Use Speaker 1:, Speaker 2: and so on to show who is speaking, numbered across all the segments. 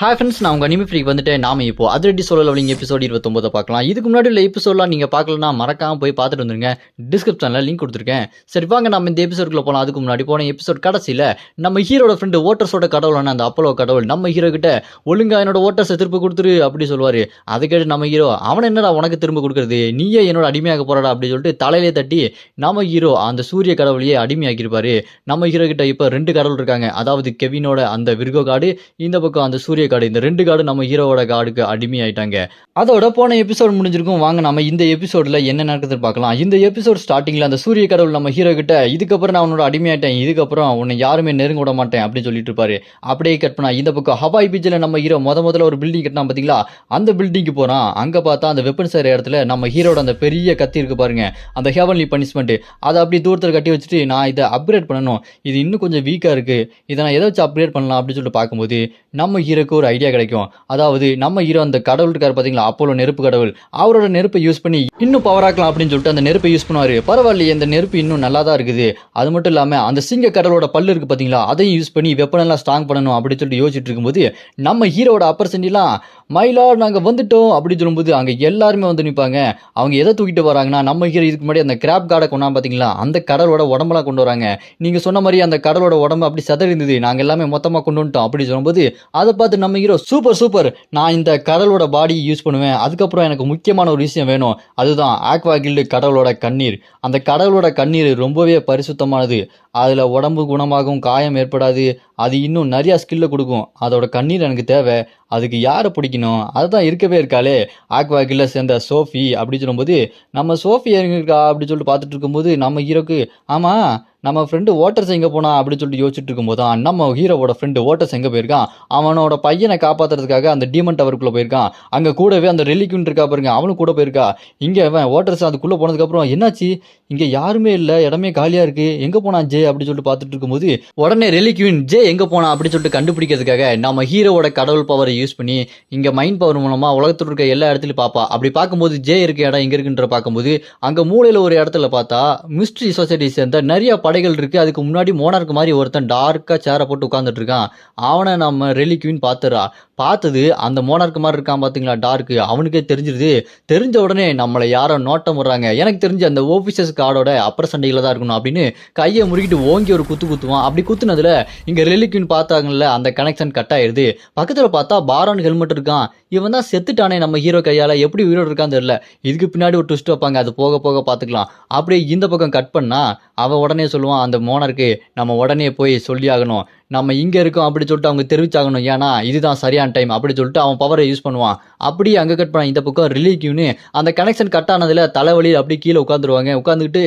Speaker 1: Hi friends, நான் உங்கள் anime freak வந்துட்டு நாம இப்போ அதிரடி சோலோ லெவலிங் எபிசோட் 29 பார்க்கலாம். இதுக்கு முன்னாடி உள்ள எபிசோட்லாம் நீங்கள் பார்க்கலன்னா மறக்காம போய் பார்த்துட்டு வந்துருங்க. டிஸ்கிரிப்ஷனில் லிங்க் கொடுத்துருக்கேன். சரி வாங்க நம்ம இந்த எபிசோடுக்குள்ள போகலாம். அதுக்கு முன்னாடி போன எபிசோட் கடைசியில் நம்ம ஹீரோட ஃப்ரெண்டு ஓட்டர்ஸோட கடவுளான அந்த அப்போலோ கடவுள் நம்ம ஹீரோ கிட்ட ஒழுங்கா என்னோட ஓட்டர்ஸை திரும்ப கொடுத்துரு அப்படி சொல்லுவார். அதை கேட்டு நம்ம ஹீரோ அவன் என்னடா உனக்கு திரும்ப கொடுக்குறது, நீயே என்னோட அடிமையாக போறாடா அப்படி சொல்லிட்டு தலையிலே தட்டி நம்ம ஹீரோ அந்த சூரிய கடவுளையே அடிமையாக்கியிருப்பாரு. நம்ம ஹீரோ கிட்ட இப்போ 2 கடவுள் இருக்காங்க. அதாவது கெவினோட அந்த விர்கோ காடு, இந்த பக்கம் அந்த சூரிய காடு. இந்த 2 காடு நம்ம ஹீரோவோட காடுக்கு அடிமை ஆயிட்டாங்க. அதோட போன எபிசோட் முடிஞ்சிருக்கும். வாங்க நம்ம இந்த எபிசோட்ல என்ன நடக்குது பார்க்கலாம். இந்த எபிசோட் ஸ்டார்டிங்ல அந்த சூரிய கடவுள் நம்ம ஹீரோ கிட்ட இதுக்கப்புறம் நான் உன்னோட அடிமையாயிட்டேன், இதுக்கப்புறம் உன்னை யாருமே நெருங்க விட மாட்டேன் அப்படின்னு சொல்லிட்டு இருப்பாரு. அப்படியே கட் பண்ணா இந்த பக்கம் ஹவாய் பீச்சில் நம்ம ஹீரோ முதல்ல ஒரு பில்டிங் கட்டினா பாத்தீங்களா, அந்த பில்டிங்க்கு போறான். அங்க பார்த்தா அந்த வெப்பன் செய்யற இடத்துல நம்ம ஹீரோட அந்த பெரிய கத்தி இருக்கு பாருங்க, அந்த ஹெவன்லி பனிஷ்மெண்ட். அதை அப்படி தூரத்தில் கட்டி வச்சுட்டு நான் இதை அப்கிரேட் பண்ணணும், இது இன்னும் கொஞ்சம் வீக்கா இருக்கு, இதை நான் எதை வச்சு அப்கிரேட் பண்ணலாம் அப்படின்னு சொல்லிட்டு பார்க்கும்போது நம்ம ஹீரோக்கு ஒரு ஐடியா கிடைக்கும். அதாவது நம்ம ஹீரோ அந்த கடவுள் இருக்காரு பாத்தீங்களா, அப்போலோ நெருப்பு கடவுள், அவரோட நெருப்பை யூஸ் பண்ணி இன்னும் பவர் ஆக்கலாம் அப்படின்னு சொல்லிட்டு அந்த நெருப்பை யூஸ் பண்ணுவாரு. பரவாயில்லையே, இந்த நெருப்பு இன்னும் நல்லா தான் இருக்குது. அது மட்டும் இல்லாம அந்த சிங்க கடவுளோட பல்லு இருக்கு பாத்தீங்களா, அதையும் யூஸ் பண்ணி வெப்பன் எல்லாம் ஸ்ட்ராங் பண்ணணும் அப்படின்னு சொல்லிட்டு யோசிச்சுட்டு இருக்கும்போது நம்ம ஹீரோட அப்பர் சென்டிலாம் மயிலார் நாங்க வந்துட்டோம் அப்படின்னு சொல்லும்போது அங்க எல்லாருமே வந்து நிற்பாங்க. அவங்க எதை தூக்கிட்டு வராங்கன்னா நம்ம ஹீரோ இதுக்கு முன்னாடி அந்த கிராப் கார்டை கொண்டா பாத்தீங்களா, அந்த கடவுளோட உடம்பெல்லாம் கொண்டு வராங்க. நீங்க சொன்ன மாதிரி அந்த கடவுளோட உடம்பு அப்படி சதறி இருந்தது, நாங்க எல்லாமே மொத்தமா கொண்டு வந்துட்டோம் அப்படி சொல்லும்போது அதை பார்த்து நம்ம ஹீரோ சூப்பர் சூப்பர், நான் இந்த கடவுளோட பாடி யூஸ் பண்ணுவேன், அதுக்கப்புறம் எனக்கு முக்கியமான ஒரு விஷயம் வேணும், அதுதான் ஆக்வா கில்டு கடவுளோட கண்ணீர். அந்த கடவுளோட கண்ணீர் ரொம்பவே பரிசுத்தமானது, அதில் உடம்பு குணமாகும், காயம் ஏற்படாது, அது இன்னும் நிறையா ஸ்கில்லை கொடுக்கும், அதோட கண்ணீர் எனக்கு தேவை, அதுக்கு யாரை பிடிக்கணும், அதுதான் இருக்கவே இருக்காளே ஆக்வா கில்ல சேர்ந்த சோஃபி அப்படி சொல்லும்போது நம்ம சோஃபி எங்க இருக்கா அப்படி சொல்லிட்டு பார்த்துட்டு இருக்கும்போது நம்ம ஹீரோக்கு ஆமாம் நம்ம ஃப்ரெண்டு ஓட்டர்ஸ் எங்கே போனா அப்படின்னு சொல்லிட்டு யோசிச்சுட்டு இருக்கும்போது தான் நம்ம ஹீரோவோட ஃப்ரெண்டு ஓட்டர்ஸ் எங்கே போயிருக்கான், அவனோட பையனை காப்பாற்றுறதுக்காக அந்த டீமன் டவருக்குள்ளே போயிருக்கான். அங்கே கூடவே அந்த ரெலிக்யூன் இருக்கா பாருங்க, அவனும் கூட போயிருக்கா. இங்கே அவன் ஓட்டர்ஸ் அதுக்குள்ளே போனதுக்கப்புறம் என்னாச்சு, இங்கே யாருமே இல்லை, இடமே காலியாக இருக்கு, எங்கே போனான் ஜே அப்படி சொல்லிட்டு பார்த்துட்டு இருக்கும்போது உடனே ரெலிக்யூன் ஜே எங்கே போனா அப்படின்னு சொல்லிட்டு கண்டுபிடிக்கிறதுக்காக நம்ம ஹீரோவோட கடவுள் பவரை யூஸ் பண்ணி இங்கே மைண்ட் பவர் மூலமாக உலகத்தில் இருக்க எல்லா இடத்துலையும் பார்ப்பா. அப்படி பார்க்கும்போது ஜே இருக்க இடம் எங்கே இருக்குன்ற பார்க்கும்போது அங்கே மூலையில் ஒரு இடத்துல பார்த்தா மிஸ்ட்ரி சொசைட்டி சேர்ந்த நிறைய படைகள் இருக்கு. அதுக்கு முன்னாடி மோனார்க்கு மாதிரி ஒருத்தன் டார்க்கா சேரை போட்டு உட்காந்துட்டு இருக்கான். அவனை நம்ம ரெலிக்யூன் பார்த்துறா. பார்த்தது அந்த மோனார்க்கு மாதிரி இருக்கான் பாத்தீங்களா டார்க்கு, அவனுக்கே தெரிஞ்சிருது. தெரிஞ்ச உடனே நம்மளை யாரோ நோட்டம் வர்றாங்க, எனக்கு தெரிஞ்சு அந்த ஓபிசஸ் கார்டோட அப்பர் சண்டையில தான் இருக்கணும் அப்படின்னு கையை முறுக்கிட்டு ஓங்கி ஒரு குத்துவான். அப்படி குத்துனதுல இங்க ரெலிக்யூன் பார்த்தாங்கல்ல, அந்த கனெக்ஷன் கட் ஆயிருது. பக்கத்துல பார்த்தா பாரான் ஹெல்மெட் இருக்கான். இவன் தான் செத்துட்டானே நம்ம ஹீரோ கையால, எப்படி உயிரோடு இருக்கான்னு தெரியல. இதுக்கு பின்னாடி ஒரு ட்விஸ்ட் வைப்பாங்க, அது போக போக பார்த்துக்கலாம். அப்படியே இந்த பக்கம் கட் பண்ணா அவன் உடனே சொல்லுவான் அந்த மோனருக்கு, நம்ம உடனே போய் சொல்லி ஆகணும், நம்ம இங்கே இருக்கோம் அப்படி சொல்லிட்டு அவங்க தெரிவிச்சாகணும், ஏன்னா இதுதான் சரியான டைம் அப்படி சொல்லிட்டு அவன் பவரை யூஸ் பண்ணுவான். அப்படியே அங்கே கட் பண்ண இந்த பக்கம் ரிலீக்யூன்னு அந்த கனெக்ஷன் கட் ஆனதில் தலைவலியில் அப்படியே கீழே உட்காந்துருவாங்க. உட்காந்துக்கிட்டு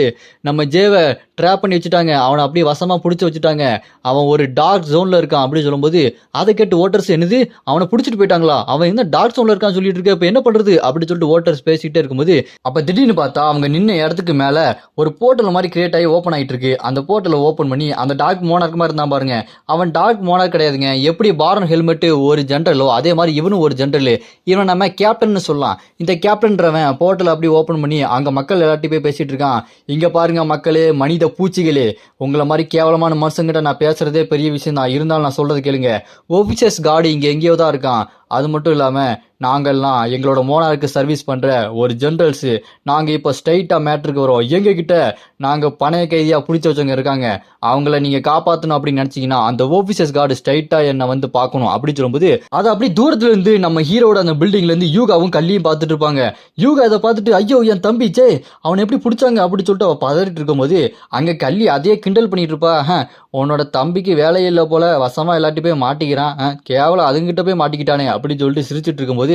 Speaker 1: நம்ம ஜேவை ட்ராப் பண்ணி வச்சுட்டாங்க, அவனை அப்படியே வசமாக பிடிச்சி வச்சுட்டாங்க, அவன் ஒரு டார்க் ஜோனில் இருக்கான் அப்படின்னு சொல்லும்போது அதை கேட்டு ஓட்டர்ஸ் என்னது அவனை பிடிச்சிட்டு போயிட்டாங்களா, அவன் என்ன டார்க் ஜோனில் இருக்கான்னு சொல்லிட்டு இருக்க, இப்போ என்ன பண்ணுறது அப்படி சொல்லிட்டு ஓட்டர்ஸ் பேசிக்கிட்டே இருக்கும்போது அப்போ திடீர்னு பார்த்தா அவங்க நின்ன இடத்துக்கு மேலே ஒரு போர்ட்டல் மாதிரி கிரியேட் ஆகி ஓப்பன் ஆகிட்டு இருக்கு. அந்த போர்ட்டலை ஓப்பன் பண்ணி அந்த டார்க் மோனார்க் மாதிரி இருந்தான் பாருங்க, அவன் டார்க் மோனார்க் கிடையாதுங்க. எப்படி பாரன் ஹெல்மெட் ஒரு ஜென்ரலோ அதே மாதிரி இவனும் ஒரு ஜென்ரல். இவன் நம்ம கேப்டன் சொல்லலாம். இந்த கேப்டன்றவன் போர்ட்டல் அப்படி ஓப்பன் பண்ணி அங்கே மக்கள் எல்லாத்தையும் போய் பேசிட்டு இருக்கான். இங்கே பாருங்க மக்களே, மனித பூச்சிகளே, உங்களை மாதிரி கேவலமான மனுஷங்கிட்ட நான் பேசுறதே பெரிய விஷயம் தான், இருந்தாலும் நான் சொல்றது கேளுங்க. ஓபிசஸ் கார்டு இங்கே எங்கேயோ தான் இருக்கான். அது மட்டும் இல்லாமல் நாங்கள்லாம் எங்களோட மோனாருக்கு சர்வீஸ் பண்ணுற ஒரு ஜென்ரல்ஸு, நாங்கள் இப்போ ஸ்ட்ரைட்டாக மேட்ருக்கு வரோம். எங்ககிட்ட நாங்கள் பணைய கைதியாக பிடிச்சி வச்சவங்க இருக்காங்க, அவங்கள நீங்கள் காப்பாற்றணும் அப்படின்னு நினச்சிங்கன்னா அந்த ஓபிசஸ் கார்டு ஸ்ட்ரைட்டாக என்னை வந்து பார்க்கணும் அப்படி சொல்லும்போது அது அப்படி தூரத்துல இருந்து நம்ம ஹீரோட அந்த பில்டிங்லேருந்து யூகாவும் கல்லியும் பார்த்துட்டு இருப்பாங்க. யூகா அதை பார்த்துட்டு ஐயோ என் தம்பி சே அவனை எப்படி பிடிச்சாங்க அப்படி சொல்லிட்டு அவள் பதறிட்டு இருக்கும்போது அங்கே கல்லி அதே கிண்டல் பண்ணிட்டு இருப்பா, உன்னோட தம்பிக்கு வேலையே இல்லை போல, வசமாக எல்லாத்தையும் போய் மாட்டிக்கிறான், கேவலம் அதுங்கிட்ட போய் மாட்டிக்கிட்டானே அப்படின்னு சொல்லிட்டு சிரிச்சிட்டு இருக்கும்போது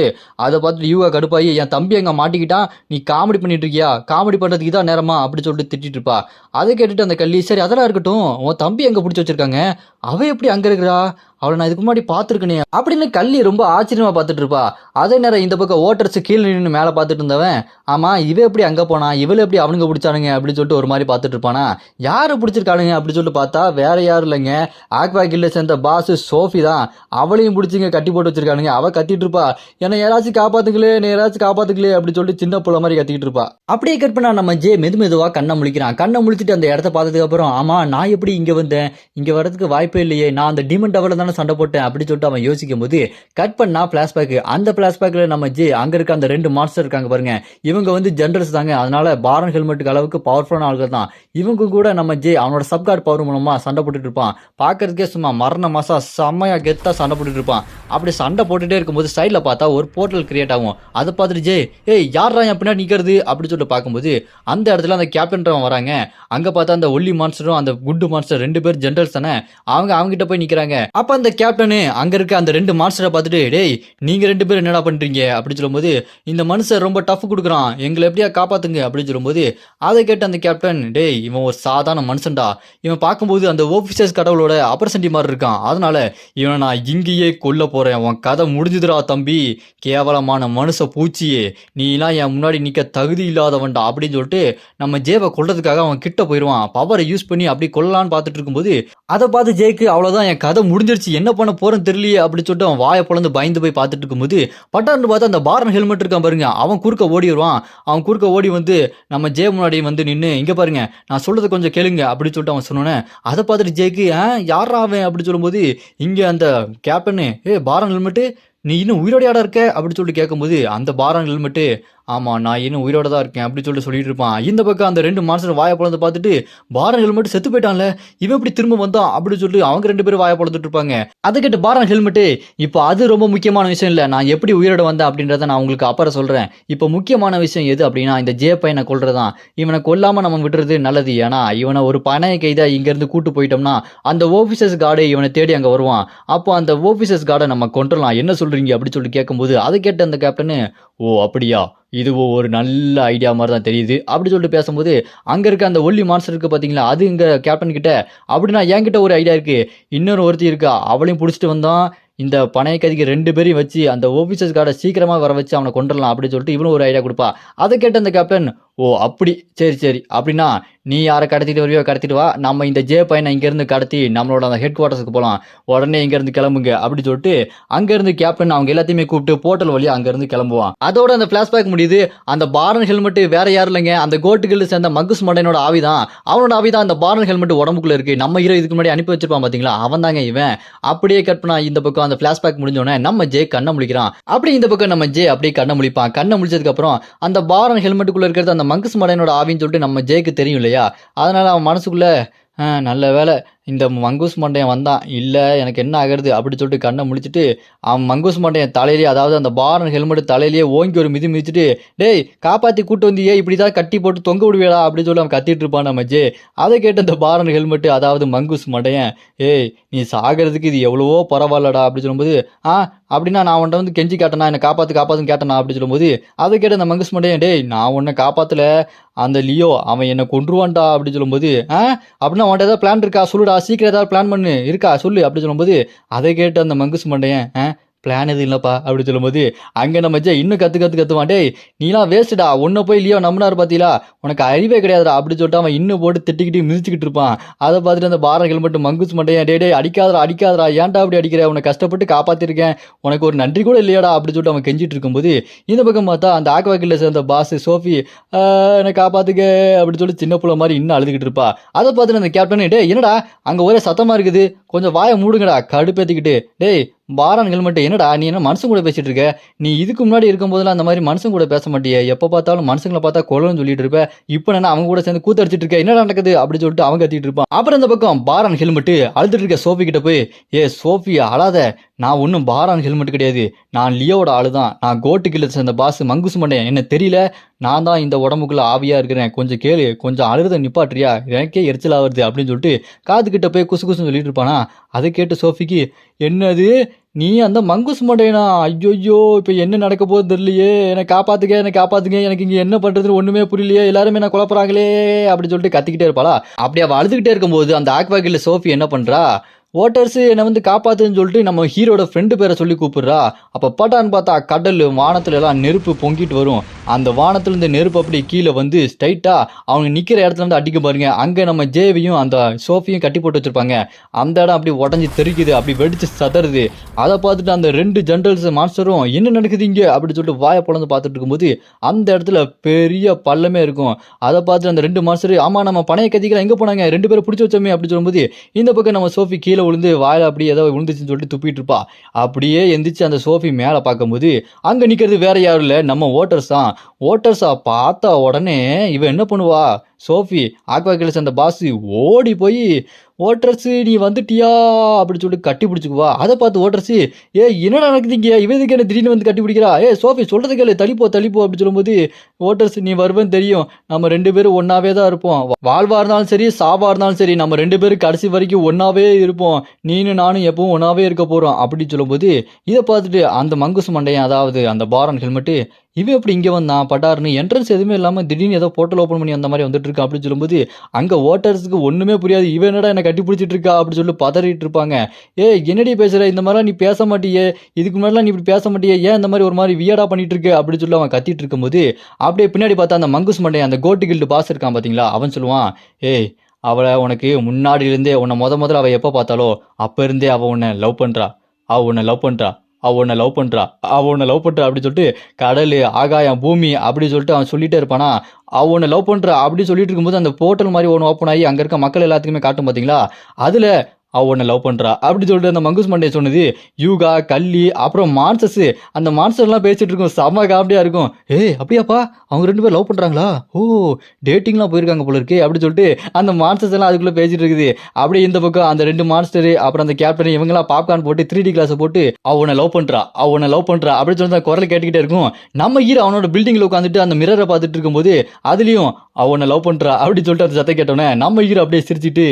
Speaker 1: அதை பார்த்துட்டு யூகா கடுப்பாயி என் தம்பி எங்க மாட்டிக்கிட்டான், நீ காமெடி பண்ணிட்டு இருக்கியா, காமெடி பண்றதுக்கு இதான் நேரமா அப்படி சொல்லிட்டு திட்டிட்டு இருப்பா. அதை கேட்டுட்டு அந்த கள்ளி சரி அதெல்லாம் இருக்கட்டும், உன் தம்பி எங்க பிடிச்சி வச்சிருக்காங்க, அவ எப்படி அங்க இருக்கிறா, அவளை நான் இதுக்கு முன்னாடி பார்த்துருக்கனே அப்படின்னு கள்ளி ரொம்ப ஆச்சரியமா பார்த்துட்டு இருப்பா. அதே நேரம் இந்த பக்கம் ஓட்டர்ஸ் கீழே நின்று மேலே பார்த்துட்டு இருந்தவன் ஆமா இவ எப்படி அங்கே போனா, இவளை எப்படி அவனுங்க பிடிச்சானுங்க அப்படின்னு சொல்லிட்டு ஒரு மாதிரி பார்த்துட்டு இருப்பானா. யாரை பிடிச்சிருக்கானுங்க அப்படின்னு சொல்லிட்டு பார்த்தா வேற யாரும் இல்லைங்க, ஆக்வா கில்ல சேர்ந்த பாஸ் சோஃபி தான். அவளையும் பிடிச்சிங்க கட்டி போட்டு வச்சிருக்கானுங்க. அவ கத்திட்டு இருப்பா, என்னை யாராச்சும் காப்பாத்துக்கலே, என்னை யாராச்சும் காப்பாத்துக்கலே அப்படின்னு சொல்லிட்டு சின்ன புள்ள மாதிரி கத்திக்கிட்டு இருப்பா. அப்படியே கட் பண்ணா நம்ம ஜே மெதுவா கண்ணை முழிக்கிறான். கண்ணை முழிச்சிட்டு அந்த இடத்த பார்த்ததுக்கு அப்புறம் ஆமா நான் எப்படி இங்க வந்தேன், இங்க வரதுக்கு வாய்ப்பே இல்லையே, நான் அந்த டீமன் டவர்ல தானே தானே சண்டை போட்டேன் அப்படி சொல்லிட்டு அவன் யோசிக்கும் போது கட் பண்ணா பிளாஷ்பேக். அந்த பிளாஷ்பேக்ல நம்ம ஜே அங்க இருக்க அந்த 2 மான்ஸ்டர் இருக்காங்க பாருங்க. இவங்க வந்து ஜெனரல்ஸ் தாங்க. அதனால பாரன் ஹெல்மெட்டுக்கு அளவுக்கு பவர்ஃபுல்லான ஆள்கள் தான். இவங்க கூட நம்ம ஜே அவனோட சப்கார்ட் பவர் மூலமா சண்டை போட்டுட்டு இருப்பான். பார்க்கறதுக்கே சும்மா மரண மாசா செம்மையா கெத்தா சண்டை போட்டுட்டு இருப்பான். அப்படி சண்டை போட்டுட்டே இருக்கும்போது சைட்ல பார்த்தா ஒரு போர்ட்டல் கிரியேட் ஆகும். அதை பார்த்துட்டு ஜே ஏய் யாரா என் பின்னாடி நிக்கிறது அப்படி சொல்லிட்டு பார்க்கும்போது அந்த இடத்துல அந்த கேப்டன் வராங்க. அங்க பார்த்தா அந்த ஒல்லி மான்ஸ்டரும் அந்த குட் மான்ஸ்டர் 2 பேர் ஜெனரல்ஸ் தானே. அவங்க கிட்ட போய் நிக்கிறாங்க. அப்ப அந்த கேப்டன் அங்க இருக்க அந்த 2 மான்ஸ்டரை பார்த்துட்டு டேய் நீங்க 2 பேர் என்னடா பண்றீங்க அப்படி சொல்லும்போது இந்த மனுஷன் ரொம்ப டஃப் கொடுக்குறான் எங்களை எப்படியா காப்பாத்துங்க அப்படின்னு சொல்லும்போது அதை கேட்ட அந்த கேப்டன் டேய் இவன் ஒரு சாதாரண மனுஷன்டா. இவன் பார்க்கும்போது அந்த ஓபிசர்ஸ் கடவுளோட அப்ரசன்டி மாதிரி இருக்கான். அதனால இவனை நான் இங்கேயே கொல்ல போறேன். உன் கதை முடிஞ்சுதுடா தம்பி. கேவலமான மனுஷ பூச்சியே நீலாம் என் முன்னாடி நிக்க தகுதி இல்லாதவன்டா அப்படின்னு சொல்லிட்டு நம்ம ஜேவை கொல்றதுக்காக அவன் கிட்ட போயிடுவான். பவரை யூஸ் பண்ணி அப்படி கொல்லலான்னு பார்த்துட்டு இருக்கும்போது அதை பார்த்து ஜேக்கு அவ்வளவுதான் என் கதை முடிஞ்சிருச்சு என்ன பண்ண போறேன்னு தெரியலையே அப்படி சொல்லிட்டு அவன் வாயை பொழந்து பயந்து போய் பார்த்துட்டு இருக்கும்போது பட்டான்னு பார்த்தா அந்த பாரன் ஹெல்மெட் இருக்கான் பாருங்க. அவன் குறுக்க ஓடி வருவான். அவன் குறுக்க ஓடி வந்து நம்ம ஜே முன்னாடி வந்து நின்று இங்க பாருங்க நான் சொல்றதை கொஞ்சம் கேளுங்க அப்படின்னு சொல்லிட்டு அவன் சொன்னோன்னே அதை பார்த்துட்டு ஜேக்கு யாரா அவன் அப்படி சொல்லும்போது இங்க அந்த கேப்டனு பாரன் ஹெல்மெட்டு நீ இன்னும் உயிரோடையாடா இருக்க அப்படின்னு சொல்லிட்டு கேட்கும்போது அந்த பாரன் ஹெல்மெட்டு ஆமா நான் இன்னும் உயிரோட தான் இருக்கேன் அப்படி சொல்லிட்டு இருப்பான். இந்த பக்கம் அந்த 2 மான்ஸ்டர் வாயை பொழந்து பார்த்துட்டு பாரன் ஹெல்மெட் செத்து போயிட்டான்ல இவன் எப்படி திரும்ப வந்தான் அப்படின்னு சொல்லிட்டு அவங்க 2 பேரும் வாயை பொழந்துட்டு இருப்பாங்க. அதை கேட்டு பாரன் ஹெல்மெட்டு இப்போ அது ரொம்ப முக்கியமான விஷயம் இல்லை. நான் எப்படி உயிரோட வந்தேன் அப்படின்றத நான் உங்களுக்கு அப்புறம் சொல்றேன். இப்போ முக்கியமான விஷயம் எது அப்படின்னா இந்த ஜே பையனை கொல்றதான். இவனை கொல்லாம நம்ம விடுறது நல்லது. ஏன்னா இவனை ஒரு பணைய கைதா இங்க இருந்து கூட்டு போயிட்டோம்னா அந்த ஓபிசர்ஸ் கார்டு இவனை தேடி அங்க வருவான். அப்போ அந்த ஓபிசர்ஸ் கார்டை நம்ம கொண்டுடலாம் என்ன சொல்றீங்க அப்படி சொல்லிட்டு கேட்கும்போது அதை கேட்ட அந்த கேப்டனு ஓ அப்படியா இதுவோ ஒரு நல்ல ஐடியா மாதிரி தான் தெரியுது அப்படி சொல்லிட்டு பேசும்போது அங்கே இருக்க அந்த ஒல்லி மான்ஸ்டர் இருக்கு பார்த்தீங்களா அது இங்கே கேப்டன் கிட்ட அப்படின்னா என்கிட்ட ஒரு ஐடியா இருக்கு. இன்னொரு ஒருத்தி இருக்கா அவளையும் பிடிச்சிட்டு வந்தான். இந்த பணைய கைதிக்கு 2 பேரையும் வச்சு அந்த ஓபிசர்ஸ் கார்டை சீக்கிரமா வர வச்சு அவனை கொண்டுடலாம் அப்படின்னு சொல்லிட்டு இவனும் ஒரு ஐடியா கொடுப்பா. அதை கேட்ட அந்த கேப்டன் ஓ அப்படி சரி அப்படின்னா நீ யாரை கடத்திட்டு வரையோ கடத்திட்டு வா. நம்ம இந்த ஜே பையனை இங்கேருந்து கடத்தி நம்மளோட அந்த ஹெட் குவார்ட்டர்ஸுக்கு போகலாம். உடனே இங்கேருந்து கிளம்புங்க அப்படி சொல்லிட்டு அங்கேருந்து கேப்டன் அவங்க எல்லாத்தையுமே கூப்பிட்டு போர்ட்டல் வழியாக அங்கேருந்து கிளம்புவான். அதோட அந்த பிளாஷ்பேக் முடியுது. அந்த பாரன் ஹெல்மெட் வேற யாரும் இல்லைங்க அந்த கோட்டுகள் சேர்ந்த மங்குஸ் மண்டையனோட ஆவிதான். அவனோட ஆவிதான் அந்த பாரன் ஹெல்மெட் உடம்புக்குள்ள இருக்கு. நம்ம ஹீரோ இதுக்கு முன்னாடி அனுப்பி வச்சிருப்பான் பார்த்தீங்களா அவன் தாங்க இவன். அப்படியே கட் பண்ணா இந்த பக்கம் அந்த பிளாஷ்பேக் முடிஞ்சோடனே நம்ம ஜே கண்ணை முழிக்கிறான். அப்படி இந்த பக்கம் நம்ம ஜே அப்படியே கண்ணை முழிப்பான். கண்ணை முழிச்சதுக்கு அப்புறம் அந்த பாரன் ஹெல்மெட்டுக்குள்ள இருக்கிறது அந்த மங்குஸ் மண்டையனோட ஆவின்னு சொல்லிட்டு நம்ம ஜேக்கு தெரியும் இல்லையா. அதனால அவன் மனசுக்குள்ள நல்ல வேலை இந்த மங்கூஸ் மண்டையன் வந்தான் இல்லை எனக்கு என்ன ஆகிறது அப்படி சொல்லிட்டு கண்ணை முடிச்சுட்டு அவன் மங்கூஸ் மண்டையன் தலையிலேயே அதாவது அந்த பாரன் ஹெல்மெட் தலையிலேயே ஓங்கி ஒரு மிதிச்சுட்டு டேய் காப்பாற்றி கூட்டு வந்தியே இப்படி தான் கட்டி போட்டு தொங்க விடுவேடா அப்படின்னு சொல்லி அவன் கத்திட்டு இருப்பான் நம்ம ஜே. அதை கேட்டு அந்த பாரன் ஹெல்மெட்டு அதாவது மங்கூஸ் மண்டையன் ஏய் நீ சாகிறதுக்கு இது எவ்வளவோ பரவாயில்லடா அப்படி சொல்லும்போது அப்படின்னா நான் உன்ட்ட வந்து கெஞ்சி காட்டனா என்னை காப்பாற்றுன்னு கேட்டனா அப்படி சொல்லும்போது அதை கேட்டு அந்த மங்கூஸ் மண்டையன் டேய் நான் உன்னை காப்பாற்றல அந்த லியோ அவன் என்னை கொன்றுவான்டா அப்படி சொல்லும்போது அப்படின்னா உன்ட்ட ஏதாவது பிளான் இருக்கா சொல்லுடா சீக்கிரம் ஏதாவது பிளான் பண்ணு இருக்கா சொல்லு அப்படி சொல்லும்போது அதை கேட்டு அந்த மங்கூஸ் மண்டையன் பிளான் எதுவும் இல்லைப்பா அப்படி சொல்லும்போது அங்கே நம்ம ஜே இன்னும் கற்றுவான் டேய் நீலாம் வேஸ்ட்டுடா உன்னை போய் லியோ நம்பினார் பார்த்தீங்களா உனக்கு அறிவே கிடையாதுடா அப்படி சொல்லிட்டு அவன் இன்னும் போட்டு திட்டிக்கிட்டு மிதிச்சுக்கிட்டு இருப்பான். அதை பார்த்துட்டு அந்த பாரன் ஹெல்மெட் மங்கூஸ் மண்டையன் டே அடிக்காதரா ஏன்டா அப்படி அடிக்கிற உன்னை கஷ்டப்பட்டு காப்பாற்றிருக்கேன் உனக்கு ஒரு நன்றி கூட இல்லையாடா அப்படி சொல்லிட்டு அவன் கெஞ்சிட்டு இருக்கும்போது இந்த பக்கம் பார்த்தா அந்த ஆக்வாக்கில் சேர்ந்த பாஸ் சோஃபி என்னை காப்பாத்துக்க அப்படின்னு சொல்லி சின்ன பிள்ளை மாதிரி இன்னும் அழுதுகிட்டு இருப்பா. அதை பார்த்துட்டு அந்த கேப்டன் டே என்னடா அங்கே ஒரே சத்தமாக இருக்குது கொஞ்சம் வாயை மூடுங்கடா கடுப்பேற்றிக்கிட்டு டேய் பாரன் ஹெல்மெட் என்னடா நீ என்ன மனுஷன் கூட பேசிட்டு இருக்க. நீ இதுக்கு முன்னாடி இருக்கும்போதெல்லாம் அந்த மாதிரி மனுஷன் கூட பேச மாட்டியே எப்போ பார்த்தாலும் மனுஷங்களை பார்த்தா கொள்ளன்னு சொல்லிட்டு இருப்ப. இப்போ என்ன அவங்க கூட சேர்ந்து கூத்தடிச்சிட்டு இருக்க என்னடா நடக்குது அப்படி சொல்லிட்டு அவங்க கத்திட்டு இருப்பான். அப்புறம் இந்த பக்கம் பாரன் ஹெல்மெட் அழுதுட்டு இருக்க சோஃபி கிட்ட போய் சோஃபி அழாத நான் ஒன்றும் பாரன் ஹெல்மெட் கிடையாது நான் லியோட ஆளு தான் நான் கோட்டு கில்ல சேர்ந்த பாஸ் மங்கூஸ் மண்டையன் என்ன தெரியல நான் தான் இந்த உடம்புக்குள்ள ஆவியா இருக்கிறேன் கொஞ்சம் கேளு கொஞ்சம் அழுறத நிப்பாட்டுறியா எனக்கே எரிச்சல் ஆகுது அப்படின்னு சொல்லிட்டு காதுகிட்ட போய் குசுன்னு சொல்லிட்டு இருப்பானா. அதை கேட்டு சோஃபிக்கு என்னது நீ அந்த மங்கூஸ் மண்டையனா ஐயோ இப்போ என்ன நடக்க போகுது தெரியலையே என்னை காப்பாத்துங்க எனக்கு இங்கே என்ன பண்ணுறதுன்னு ஒன்றுமே புரியலையே எல்லாருமே என்ன குழப்பறாங்களே அப்படி சொல்லிட்டு கத்திக்கிட்டே இருப்பாளா. அப்படி அவள் அழுதுகிட்டே இருக்கும்போது அந்த ஆக்வாகில் சோஃபி என்ன பண்ணுறா ஓட்டர்ஸ் என்னை வந்து காப்பாத்துன்னு சொல்லிட்டு நம்ம ஹீரோட ஃப்ரெண்டு பேரை சொல்லி கூப்பிடுறா. அப்போ பட்டான்னு பார்த்தா கடல் வானத்துல எல்லாம் நெருப்பு பொங்கிட்டு வரும். அந்த வானத்துல இருந்து நெருப்பு அப்படி கீழே வந்து ஸ்ட்ரைட்டா அவங்க நிக்கிற இடத்துல வந்து அடிக்க பாருங்க. அங்க நம்ம ஜேவியும் அந்த சோஃபியும் கட்டி போட்டு வச்சிருப்பாங்க. அந்த இடம் அப்படி உடஞ்சி தெறிக்குது, அப்படி வெடிச்சு சதறுது. அதை பார்த்துட்டு அந்த 2 ஜென்ரல்ஸ் மான்ஸ்டரும் என்ன நடக்குது இங்க அப்படின்னு சொல்லிட்டு வாயை பொளந்து பார்த்துட்டு இருக்கும்போது அந்த இடத்துல பெரிய பள்ளமே இருக்கும். அதை பார்த்துட்டு அந்த 2 மான்ஸ்டர் ஆமா நம்ம பணைய கத்திக்கலாம் எங்க போனாங்க 2 பேரும் பிடிச்சி வச்சோமே அப்படின்னு சொல்லும்போது இந்த பக்கம் நம்ம சோஃபி கீழே விழுந்து வாயில அப்படியே ஏதோ விழுந்துச்சுன்னு சொல்லிட்டு துப்பிட்டு இருப்பா. அப்படியே எந்திரிச்சு அந்த சோஃபி மேலே பார்க்கும்போது அங்க நிக்கிறது வேற யாரும் இல்லை நம்ம ஓட்டர்ஸ் தான். ஓட்டர்ஸா பார்த்தா உடனே இவன் என்ன பண்ணுவா சோஃபி ஆக்வா கிளஸ் அந்த பாஸ் ஓடி போய் ஓட்டர்ஸ் நீ வந்துட்டியா அப்படின்னு சொல்லிட்டு கட்டி பிடிச்சிக்குவா. அதை பார்த்து ஓட்டர்ஸ் என்னடா நடக்குதுங்க இவன் இதுக்கு என்ன திடீர்னு வந்து கட்டி பிடிக்கிறா சோஃபி சொல்றது கேளு தள்ளிப்போ அப்படின்னு சொல்லும்போது ஓட்டர்ஸ் நீ வருவேன்னு தெரியும் நம்ம 2 பேரும் ஒன்னாவே தான் இருப்போம் வாழ்வா இருந்தாலும் சரி சாவா இருந்தாலும் சரி நம்ம 2 பேரும் கடைசி வரைக்கும் ஒன்னாவே இருப்போம் நீனும் நானும் எப்பவும் ஒன்னாவே இருக்க போறோம் அப்படின்னு சொல்லும்போது இதை பார்த்துட்டு அந்த மங்குஸ் மண்டையன் அதாவது அந்த பாரன் ஹெல்மெட்டு இவன் எப்படி இங்கே வந்தான் பட்டாருன்னு என்ட்ரன்ஸ் எதுவுமே இல்லாமல் திடீர்னு ஏதோ போர்ட்டல் ஓப்பன் பண்ணி அந்த மாதிரி வந்துட்டு இருக்கா அப்படின்னு சொல்லும்போது அங்கே ஓட்டர்ஸுக்கு ஒன்றுமே புரியாது இவன் என்னடா என்னை கட்டி பிடிச்சிட்டு இருக்கா அப்படின்னு சொல்லி பதறிட்டு இருப்பாங்க. என்னடி பேசுகிற இந்த மாதிரிலாம் நீ பேச மாட்டியே இதுக்கு முன்னாடிலாம் நீ இப்படி பேச மாட்டியே ஏன் இந்த மாதிரி ஒரு மாதிரி வியடா பண்ணிட்டு இருக்கு அப்படின்னு சொல்லி அவன் கத்திட்டு இருக்கும்போது அப்படியே பின்னாடி பார்த்தா அந்த மங்குஸ் மண்டையன் அந்த கோட்டு கில்டு பாஸ் இருக்கான் பார்த்தீங்களா அவன் சொல்லுவான் அவளை உனக்கு முன்னாடியிலேருந்தே உன்னை முதல்ல அவள் எப்போ பார்த்தாலோ அப்போ இருந்தே அவள் உன்னை லவ் பண்ணுறா அவள் உன்னை லவ் பண்ணுறா அவள் உன்னை லவ் பண்ணுறா அப்படின்னு சொல்லிட்டு கடல் ஆகாயம் பூமி அப்படி சொல்லிட்டு அவன் சொல்லிட்டே இருப்பானா அவள் உன்னை லவ் பண்ணுறா அப்படி சொல்லிட்டு இருக்கும்போது அந்த போர்ட்டல் மாதிரி ஒன்று ஓப்பன் ஆகி அங்கே இருக்க மக்கள் எல்லாத்துக்குமே காட்டும் பார்த்தீங்களா அதில் அவள் உன்னை லவ் பண்ணுறா அப்படி சொல்லிட்டு அந்த மங்குஸ் மண்டே சொன்னது யூகா கல்லி அப்புறம் மான்சஸ் அந்த மான்சர்லாம் பேசிட்டு இருக்கும் செம்ம காமெடியாக இருக்கும் அப்படியாப்பா அவங்க 2 பேரும் லவ் பண்ணுறாங்களா டேட்டிங்லாம் போயிருக்காங்க போல இருக்கே அப்படி சொல்லிட்டு அந்த மான்சஸ் எல்லாம் அதுக்குள்ளே பேசிட்டு இருக்குது. அப்படியே இந்த பக்கம் அந்த 2 மான்ஸ்டர் அப்புறம் அந்த கேப்டன் இவங்கெல்லாம் பாப்கார்ன் போட்டு 3D கிளாஸை போட்டு அவனை லவ் பண்ணுறா அப்படின்னு சொல்லி அந்த குரலை கேட்டுக்கிட்டே இருக்கும். நம்ம ஹீரோ அவனோட பில்டிங்கில் உட்காந்துட்டு அந்த மிரரை பார்த்துட்டு இருக்கும்போது அதுலேயும் அவனை லவ் பண்ணுறா அப்படின்னு சொல்லிட்டு அந்த சத்தம் கேட்டோன்னே நம்ம ஹீரோ அப்படியே சிரிச்சிட்டு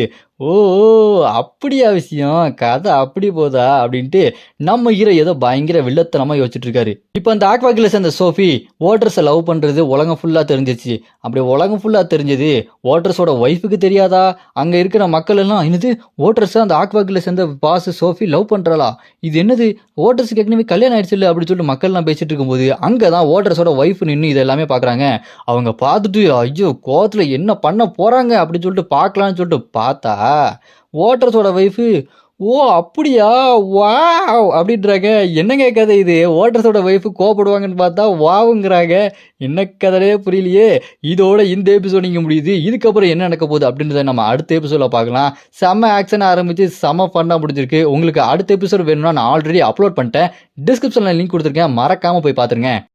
Speaker 1: அப்படியா விஷயம் கதை அப்படி போதா அப்படின்ட்டு நம்ம ஹீரோ ஏதோ பயங்கர வில்லத்தனமா யோசிச்சுட்டு இருக்காரு. இப்போ அந்த ஆக்வாகிலஸ் அந்த சோஃபி ஓட்டர்ஸை லவ் பண்றது உலகம் ஃபுல்லா தெரிஞ்சிச்சு. அப்படி உலகம் ஃபுல்லா தெரிஞ்சது ஓட்டர்ஸோட ஒய்ஃபுக்கு தெரியாதா? அங்க இருக்கிற மக்கள் எல்லாம் என்னது ஓட்டர்ஸ் அந்த ஆக்வாகிலஸ் அந்த பாஸ் சோஃபி லவ் பண்றாளா இது என்னது ஓட்டர்ஸுக்கு ஏற்கனவே கல்யாணம் ஆயிடுச்சு இல்லை அப்படின்னு சொல்லிட்டு மக்கள் எல்லாம் பேசிட்டு இருக்கும்போது அங்கதான் ஓட்டர்ஸோட ஒய்ஃப் நின்று இது எல்லாமே பாக்குறாங்க. அவங்க பார்த்துட்டு ஐயோ கோவத்துல என்ன பண்ண போறாங்க அப்படின்னு சொல்லிட்டு பார்க்கலான்னு சொல்லிட்டு பார்த்தா ஓட்டர்ஸோட ஒய்ஃபு அப்படியா வாவ் அப்படின்றாங்க. என்னங்க கதை இது ஓட்டர்ஸோட ஒய்ஃபு கோவப்படுவாங்கன்னு பார்த்தா வாவுங்கிறாங்க. என்ன கதையே புரியலையே. இதோட இந்த எபிசோட் இங்கே முடியுது. இதுக்கப்புறம் என்ன நடக்க போகுது அப்படின்றத நம்ம அடுத்த எபிசோடில் பார்க்கலாம். செம்ம ஆக்ஷன் ஆரம்பிச்சு செம்ம ஃபன்னாக முடிஞ்சிருக்கு. உங்களுக்கு அடுத்த எபிசோட் வேணும்னா நான் ஆல்ரெடி அப்லோட் பண்ணிட்டேன். டிஸ்கிரிப்ஷனில் லிங்க் கொடுத்துருக்கேன் மறக்காமல் போய் பார்த்துருங்க.